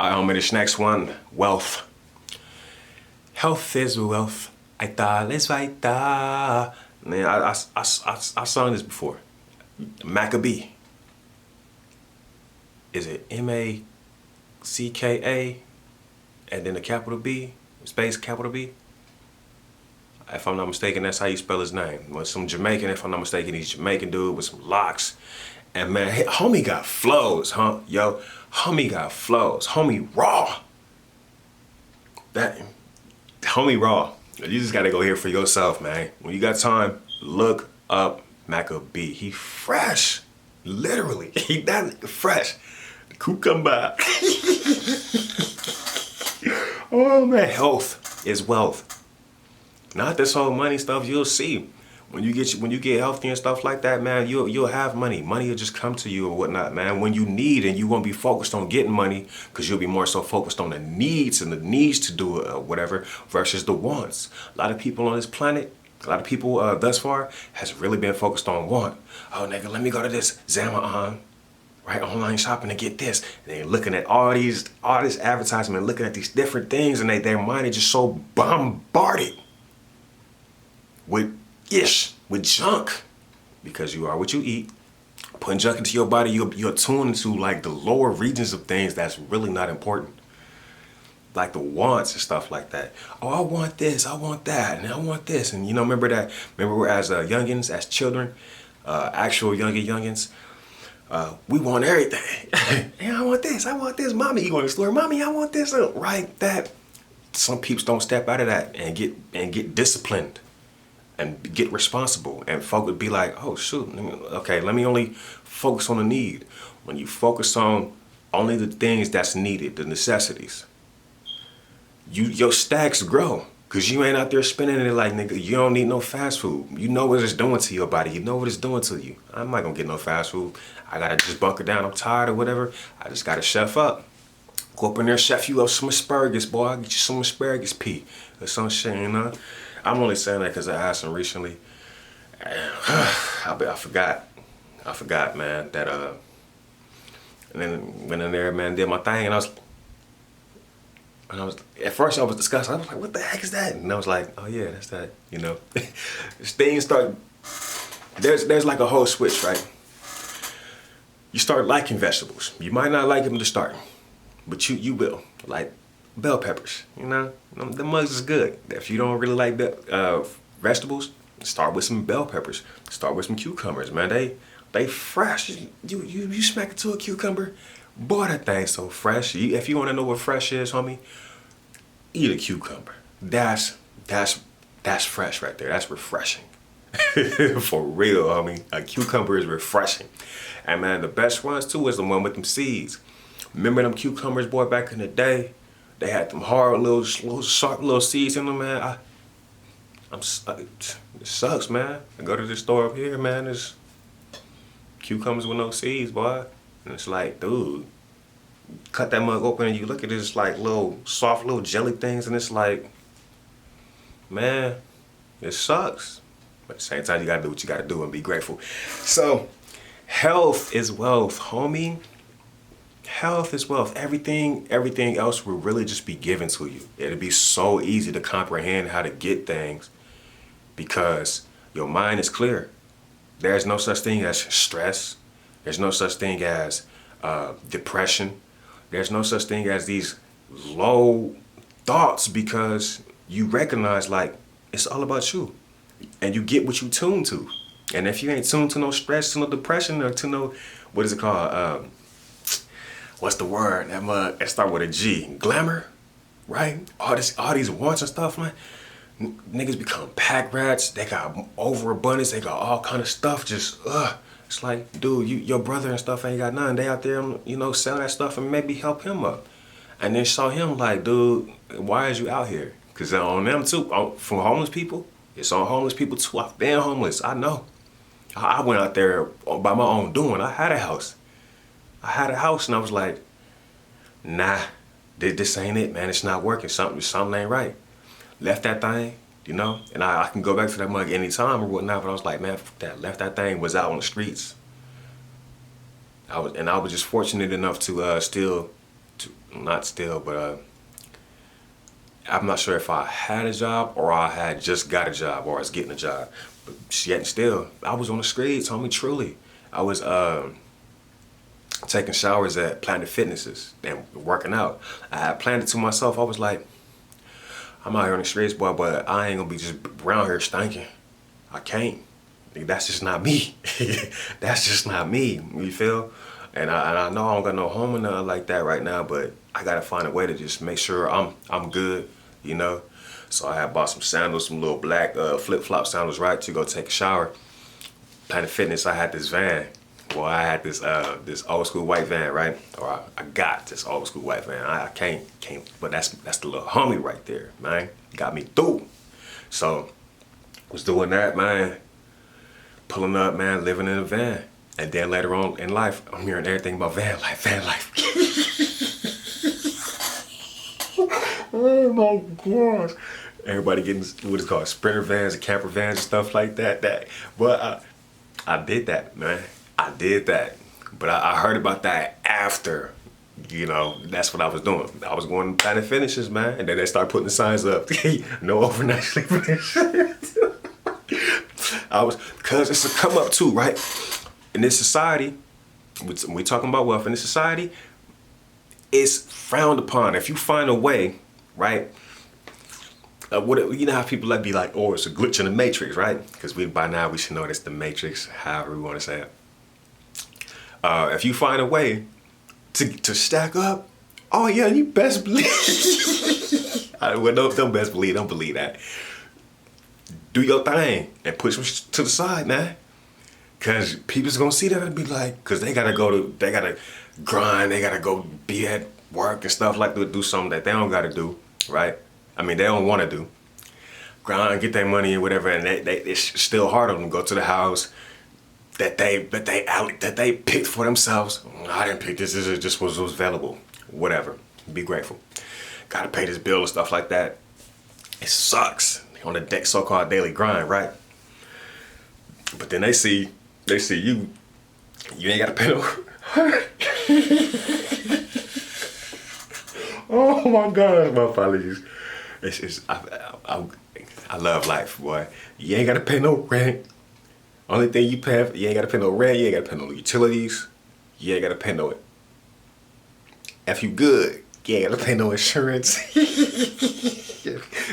Homie, this next one, wealth. Health is wealth. Vital is vital. Man, I sung this before. Maccabee. Is it M-A-C-K-A and then a capital B, space capital B? If I'm not mistaken, that's how you spell his name. Well, some Jamaican, if I'm not mistaken, he's Jamaican dude with some locks. And man, homie got flows, huh? Yo, homie got flows. Homie raw. That homie raw. You just gotta go here for yourself, man. When you got time, look up Maccabee. He fresh. Literally. He that nigga fresh. Cucumber. Oh man, health is wealth. Not this whole money stuff. You'll see when you get healthy and stuff like that, man. You'll have money. Money will just come to you or whatnot, man. When you need, and you won't be focused on getting money, because you'll be more so focused on the needs and the needs to do it, whatever, versus the wants. A lot of people on this planet, a lot of people thus far has really been focused on want. Oh nigga, let me go to this Zama right, online shopping to get this. And they're looking at all this advertisement, looking at these different things, and their mind is just so bombarded with junk, because you are what you eat. Putting junk into your body, you're tuned into like the lower regions of things that's really not important, like the wants and stuff like that. Oh, I want this, I want that, and I want this. And you know, remember as youngins, as children, actual youngins, we want everything. Hey, I want this, mommy. You go to the store, mommy, I want this, right? That some peeps don't step out of that and get disciplined and get responsible, and folk would be like, oh shoot, okay, let me only focus on the need. When you focus on only the things that's needed, the necessities, your stacks grow, because you ain't out there spending it like, nigga, you don't need no fast food. You know what it's doing to your body. You know what it's doing to you. I'm not gonna get no fast food. I gotta just bunker down. I'm tired or whatever. I just gotta chef up. Go up in there, chef you up some asparagus, boy. I'll get you some asparagus pea or some shit, you know? I'm only saying that because I had some recently. I forgot, man, that, and then went in there, man, did my thing, and I was, at first I was disgusted. I was like, what the heck is that? And I was like, oh yeah, that's that, you know. Things start, there's like a whole switch, right? You start liking vegetables. You might not like them to start, but you will. Like bell peppers, you know, the mugs is good. If you don't really like vegetables, start with some bell peppers. Start with some cucumbers, man. They fresh. You smack into a cucumber, boy, that thing's so fresh. If you want to know what fresh is, homie, eat a cucumber. That's fresh right there. That's refreshing. For real, homie. A cucumber is refreshing. And man, the best ones too is the one with them seeds. Remember them cucumbers, boy, back in the day? They had them hard little sharp little seeds in them, man. It sucks, man. I go to the store up here, man. There's cucumbers with no seeds, boy. And it's like, dude, cut that mug open and you look at this like little soft little jelly things, and it's like, man, it sucks. But at the same time, you gotta do what you gotta do and be grateful. So, health is wealth, homie. Health is wealth. Everything else will really just be given to you. It'll be so easy to comprehend how to get things because your mind is clear. There's no such thing as stress. There's no such thing as depression. There's no such thing as these low thoughts, because you recognize like it's all about you and you get what you tune to. And if you ain't tuned to no stress, to no depression, or to no, what is it called? What's the word? That start with a G. Glamour, right? All these wants and stuff, man. Niggas become pack rats. They got overabundance. They got all kind of stuff. Just it's like, dude, your brother and stuff ain't got nothing. They out there, you know, sell that stuff and maybe help him up. And then show him like, dude, why is you out here? Cause on them too, from homeless people. It's on homeless people too. I've been homeless. I know. I went out there by my own doing. I had a house. And I was like, nah, this ain't it, man. It's not working. Something ain't right. Left that thing, you know, and I can go back to that mug anytime or whatnot, but I was like, man, left that thing, was out on the streets. I was just fortunate enough to still not still, but I'm not sure if I had a job or I had just got a job or I was getting a job. But yet and still, I was on the streets, homie, truly. I was taking showers at Planet Fitnesses and working out. I had planned it to myself. I was like, I'm out here on the streets, boy, but I ain't gonna be just around here stinking. I can't. That's just not me. That's just not me, you feel? And I know I don't got no home or nothing like that right now, but I gotta find a way to just make sure I'm good, you know? So I had bought some sandals, some little black flip-flop sandals, right, to go take a shower. Planet Fitness, I had this van. Well, I had this this old school white van, right? Or I got this old school white van. I can't, but that's the little homie right there, man. Got me through. So was doing that, man. Pulling up, man, living in a van. And then later on in life, I'm hearing everything about van life. Oh my gosh. Everybody getting what is called sprinter vans and camper vans and stuff like that. But I did that, man. I did that. But I heard about that after, you know, that's what I was doing. I was going to Planet Finishes, man. And then they start putting the signs up. No overnight sleeping and shit. Cause it's a come up too, right? In this society, we talking about wealth, in this society, it's frowned upon. If you find a way, right? You know how people like be like, oh, it's a glitch in the matrix, right? Because by now we should know it's the matrix, however we want to say it. If you find a way to stack up, oh yeah, you best believe. Well, don't best believe, don't believe that. Do your thing and push them to the side, man. Cause people's gonna see that and be like, cause they gotta grind, they gotta go be at work and stuff like that, do something that they don't gotta do, right? I mean, they don't wanna do. Grind, get their money and whatever, and it's still hard on them. Go to the house that they picked for themselves. I didn't pick this, this just was available. Whatever, be grateful. Gotta pay this bill and stuff like that. It sucks on the so-called daily grind, right? But then they see you ain't gotta pay no. Oh my God, my apologies. I love life, boy. You ain't gotta pay no rent. Only thing you pay, you ain't gotta pay no rent, you ain't gotta pay no utilities, you ain't gotta pay no. If you good, you ain't gotta pay no insurance.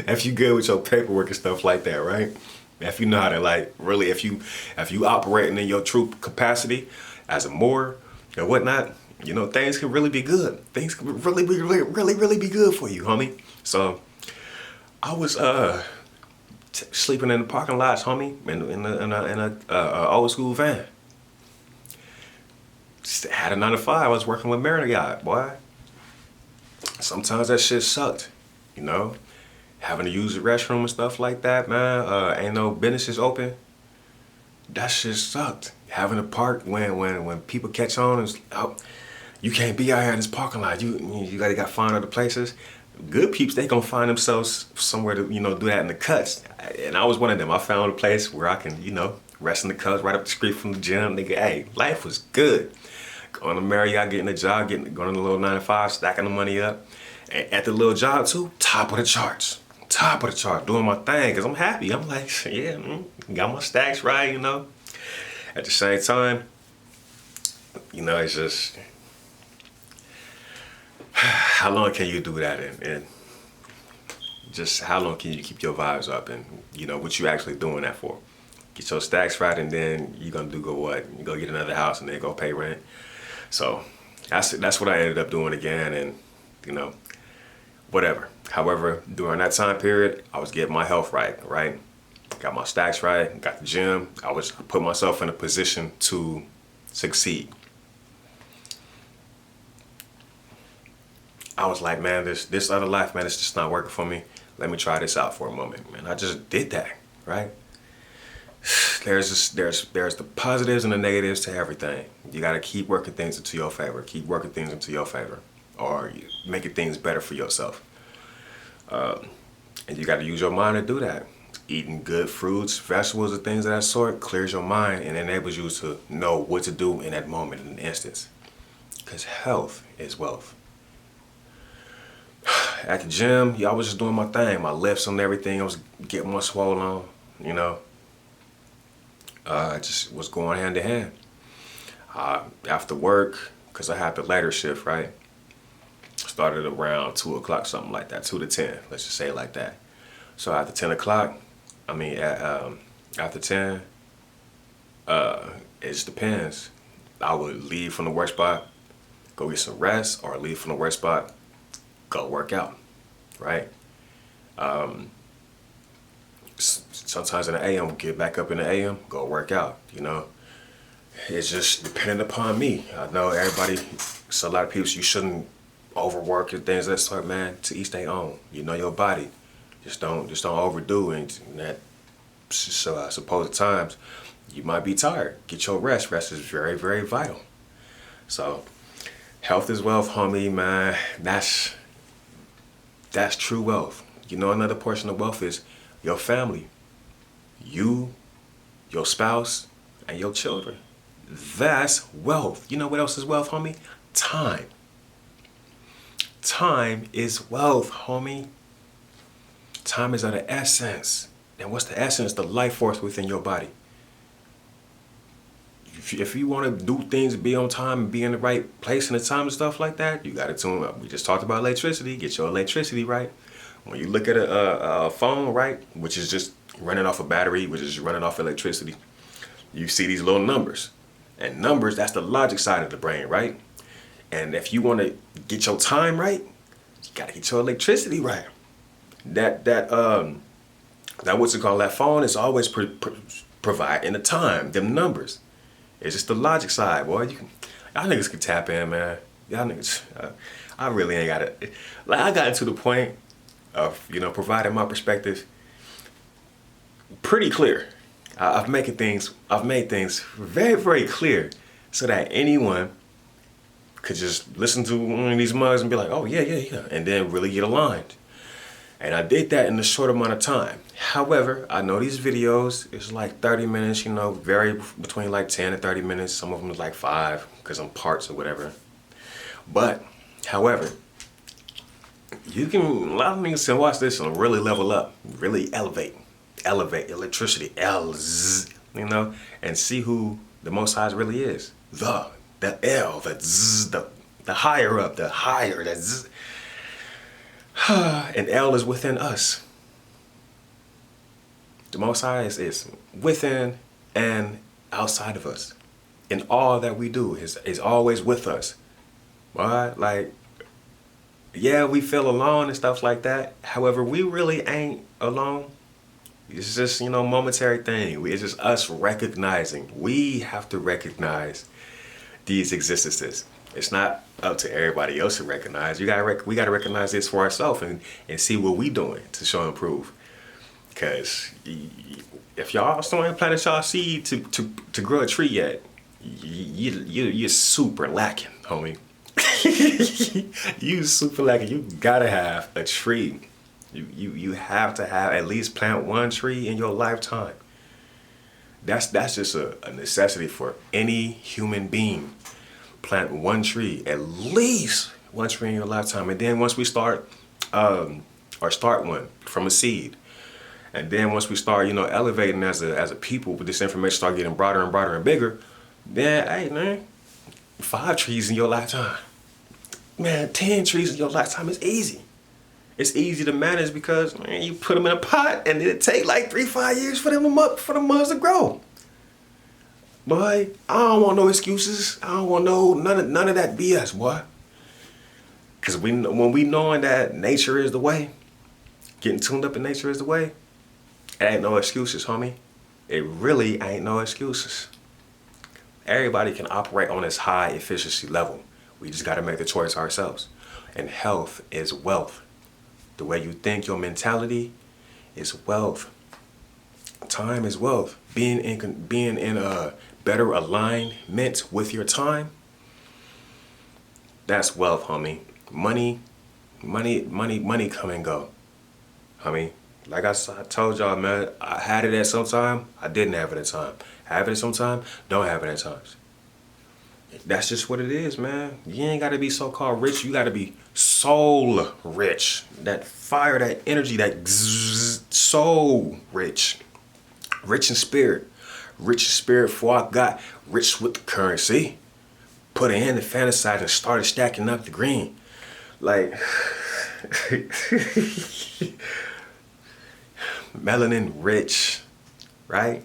If you good with your paperwork and stuff like that, right? If you know how to like really, if you operating in your true capacity as a Moor and whatnot, you know, things can really be good. Things can really be good for you, homie. So I was sleeping in the parking lots, homie, in a old school van. Had a 9 to 5. I was working with Marriott, boy. Sometimes that shit sucked, you know. Having to use the restroom and stuff like that, man. Ain't no businesses open. That shit sucked. Having to park when people catch on and oh, you can't be out here in this parking lot. You gotta find other places. Good peeps, they gonna find themselves somewhere to, you know, do that in the cuts. And I was one of them. I found a place where I can, you know, rest in the cuts right up the street from the gym. Nigga, hey, life was good. Going to Marriott, getting a job, going to the little 9 to 5, stacking the money up. And at the little job too, top of the charts, doing my thing, cause I'm happy. I'm like, yeah, got my stacks right, you know. At the same time, you know, it's just, how long can you do that, and just how long can you keep your vibes up, and you know what you actually doing that for? Get your stacks right, and then you're gonna go what? You go get another house and then go pay rent. So that's what I ended up doing again, and you know, whatever. However, during that time period, I was getting my health right? Got my stacks right, got the gym. I put myself in a position to succeed. I was like, man, this other life, man, it's just not working for me. Let me try this out for a moment, man. I just did that, right? There's the positives and the negatives to everything. You gotta keep working things into your favor. Keep working things into your favor, or making things better for yourself. And you gotta use your mind to do that. Eating good fruits, vegetables, and things of that sort clears your mind and enables you to know what to do in that moment, in an instance. Because health is wealth. at the gym, yeah, I was just doing my thing. My lifts and everything, I was getting more swollen, you know. It just was going hand in hand. After work, because I had the later shift, right? Started around 2 o'clock, something like that, 2 to 10, let's just say it like that. So after 10 o'clock, after 10, it just depends. I would leave from the work spot, go get some rest, or leave from the work spot, go work out, right? Sometimes in the AM, get back up in the AM, go work out, you know? It's just dependent upon me. I know everybody, so a lot of people, you shouldn't overwork and things of that sort, man. To each their own. You know your body. Just don't overdo it. And that, so I suppose at times you might be tired. Get your rest. Rest is very, very vital. So health is wealth, homie, man. That's true wealth. You know, another portion of wealth is your family. You, your spouse, and your children. That's wealth. You know what else is wealth, homie? Time. Time is wealth, homie. Time is of the essence. And what's the essence? The life force within your body. If you want to do things, be on time, and be in the right place and the time and stuff like that, you got to tune up. We just talked about electricity. Get your electricity right. When you look at a phone, right, which is just running off a battery, which is running off electricity, you see these little numbers. And numbers, that's the logic side of the brain, right? And if you want to get your time right, you got to get your electricity right. That what's it called? That phone is always providing the time, them numbers. It's just the logic side, boy. Y'all niggas can tap in, man. Y'all niggas, I really ain't got it. Like, I got to the point of, you know, providing my perspective pretty clear. I've made things very, very clear so that anyone could just listen to one of these mugs and be like, oh, yeah, and then really get aligned. And I did that in a short amount of time. However, I know these videos, it's like 30 minutes, you know, vary between like 10 and 30 minutes. Some of them is like 5 because I'm parts or whatever. But, however, you can, a lot of niggas can watch this and really level up, really elevate electricity, you know, and see who the Most High really is. The L, the Z, the higher up, the higher, the Z. And L is within us. The Most High is within and outside of us. And all that we do is always with us. Alright? Like, yeah, we feel alone and stuff like that. However, we really ain't alone. It's just, you know, momentary thing. It's just us recognizing. We have to recognize these existences. It's not up to everybody else to recognize. We gotta recognize this for ourselves and see what we doing to show and improve. Cause if y'all still ain't planted y'all seed to grow a tree yet, you're super lacking, homie. You super lacking. You gotta have a tree. You have to have at least plant one tree in your lifetime. That's just a necessity for any human being. Plant one tree, at least one tree in your lifetime. And then once we start one from a seed. And then once we start, you know, elevating as a people, with this information start getting broader and broader and bigger, then, hey, man, 5 trees in your lifetime. Man, 10 trees in your lifetime is easy. It's easy to manage because, man, you put them in a pot and it take like 3-5 years for the mugs to grow. Boy, I don't want no excuses. I don't want none of that BS, boy. Cause when we knowing that nature is the way, getting tuned up in nature is the way, it ain't no excuses, homie. It really ain't no excuses. Everybody can operate on this high efficiency level. We just gotta make the choice ourselves. And health is wealth. The way you think, your mentality is wealth. Time is wealth. Being in a better alignment with your time, that's wealth, homie. Money come and go. Homie, like I told y'all, man, I had it at some time, I didn't have it at time. Have it at some time, don't have it at times. That's just what it is, man. You ain't gotta be so-called rich. You gotta be soul rich. That fire, that energy, that soul rich. Rich in spirit. Rich in spirit before I got rich with the currency. Put it in and fantasized and started stacking up the green. Like, melanin rich, right?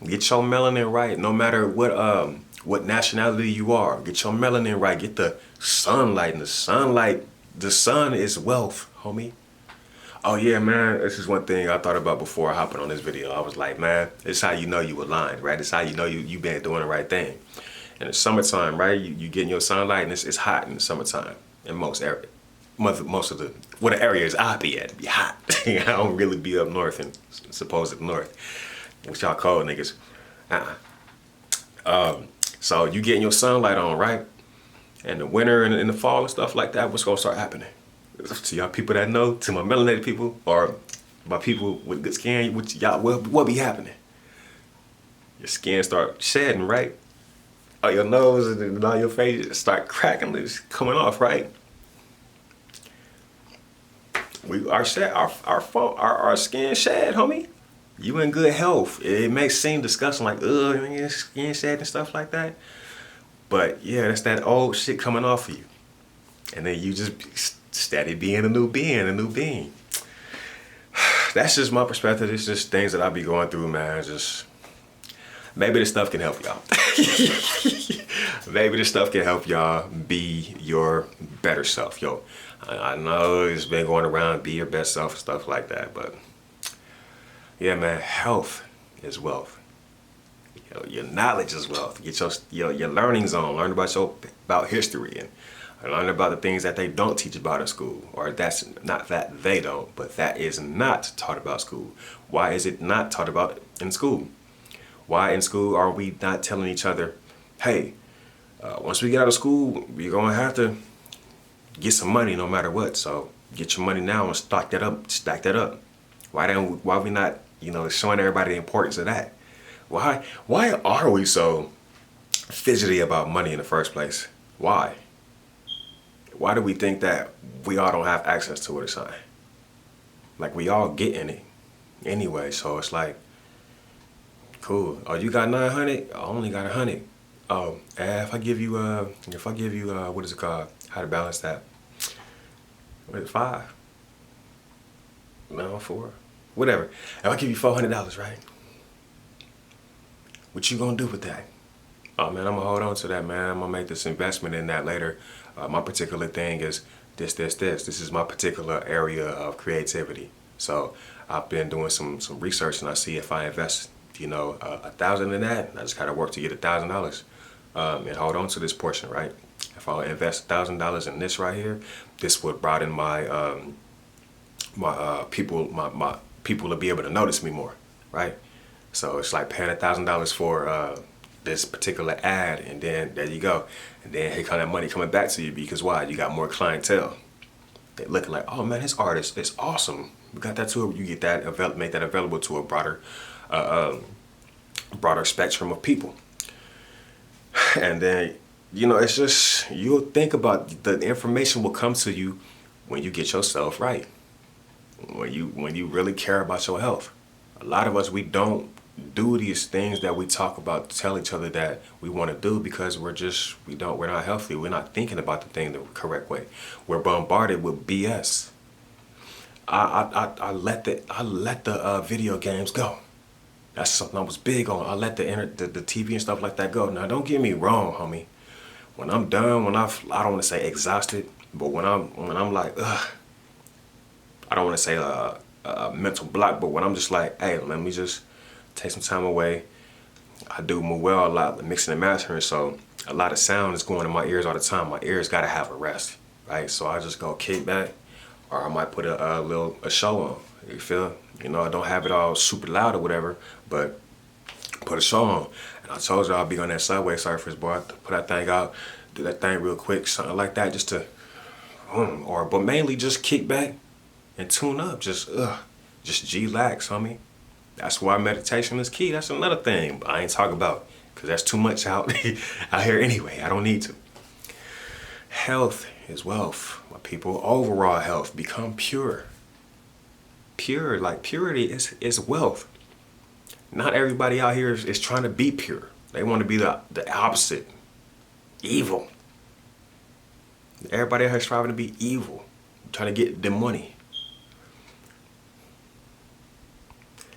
Get your melanin right, no matter what nationality you are. Get your melanin right. Get the sunlight. And the sun is wealth, homie. Oh yeah, man, this is one thing I thought about before I hopped on this video. I was like, man, this is how you know you aligned, right? This is how you know you been doing the right thing. In the summertime, right, you getting your sunlight, and it's hot in the summertime in most areas. Most of the areas I be at be hot. I don't really be up north and supposed north, which y'all cold niggas. So you getting your sunlight on, right? And the winter and in the fall and stuff like that, what's gonna start happening? To y'all people that know, to my melanated people, or my people with good skin, which y'all, what be happening? Your skin start shedding, right? All your nose and all your face start cracking, it's coming off, right? Our skin shed, homie. You in good health. It may seem disgusting, like skin shed and stuff like that. But yeah, that's that old shit coming off of you. And then you just steady being a new being. That's just my perspective. It's just things that I be going through, man. Just maybe this stuff can help y'all. Maybe this stuff can help y'all be your better self. Yo, I know it's been going around, be your best self and stuff like that, but yeah, man, health is wealth. Your knowledge is wealth. Get your learnings on. Learn about history and learn about the things that they don't teach about in school, or that's not that they don't, but that is not taught about school. Why is it not taught about in school? Why in school are we not telling each other, hey, once we get out of school, we're gonna have to get some money no matter what. So get your money now and stack that up. Why are we not, showing everybody the importance of that? Why are we so fidgety about money in the first place? Why? Why do we think that we all don't have access to it or something? Like, we all getting it anyway, so it's like, cool. Oh, you got 900? I only got 100. Oh, if I give you what is it called? How to balance that? What is it, 5? No, 4. Whatever. If I give you $400, right? What you gonna do with that? Oh man, I'm gonna hold on to that, man. I'm gonna make this investment in that later. My particular thing is this. This is my particular area of creativity. So I've been doing some research, and I see if I invest, 1,000 in that, I just gotta work to get $1,000 and hold on to this portion, right? If I invest $1,000 in this right here, this would broaden my people to be able to notice me more, right? So it's like paying $1,000 for this particular ad, and then there you go. And then here kind of money coming back to you, because why? You got more clientele. They're looking like, oh man, this artist is awesome. We got that too. You get that, make that available to a broader spectrum of people. And then, it's just, you'll think about the information will come to you when you get yourself right. When you really care about your health. A lot of us, we don't do these things that we talk about, tell each other that we want to do, because we're not healthy. We're not thinking about the thing the correct way. We're bombarded with BS. I let the video games go. That's something I was big on. I let the TV and stuff like that go. Now don't get me wrong, homie. When I'm done, I don't want to say exhausted, but when I'm like, ugh, I don't want to say a mental block, but when I'm just like, hey, let me just take some time away. I do Muel a lot, mixing and mastering, so a lot of sound is going in my ears all the time. My ears gotta have a rest, right? So I just go kick back, or I might put a show on. You feel? I don't have it all super loud or whatever, but put a show on. And I told you I'll be on that Subway Surfers, boy. Put that thing out, do that thing real quick, something like that, just to, but mainly just kick back and tune up, just G-lax, homie. That's why meditation is key. That's another thing I ain't talking about. because that's too much out here anyway. I don't need to. Health is wealth, my people. Overall health, become pure. Pure, like purity is wealth. Not everybody out here is trying to be pure. They want to be the opposite, evil. Everybody out here is striving to be evil, trying to get the money.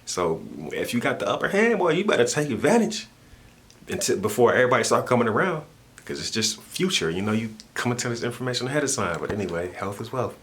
So if you got the upper hand, boy, you better take advantage before everybody start coming around, because it's just future. You know, you coming to this information ahead of time. But anyway, health is wealth.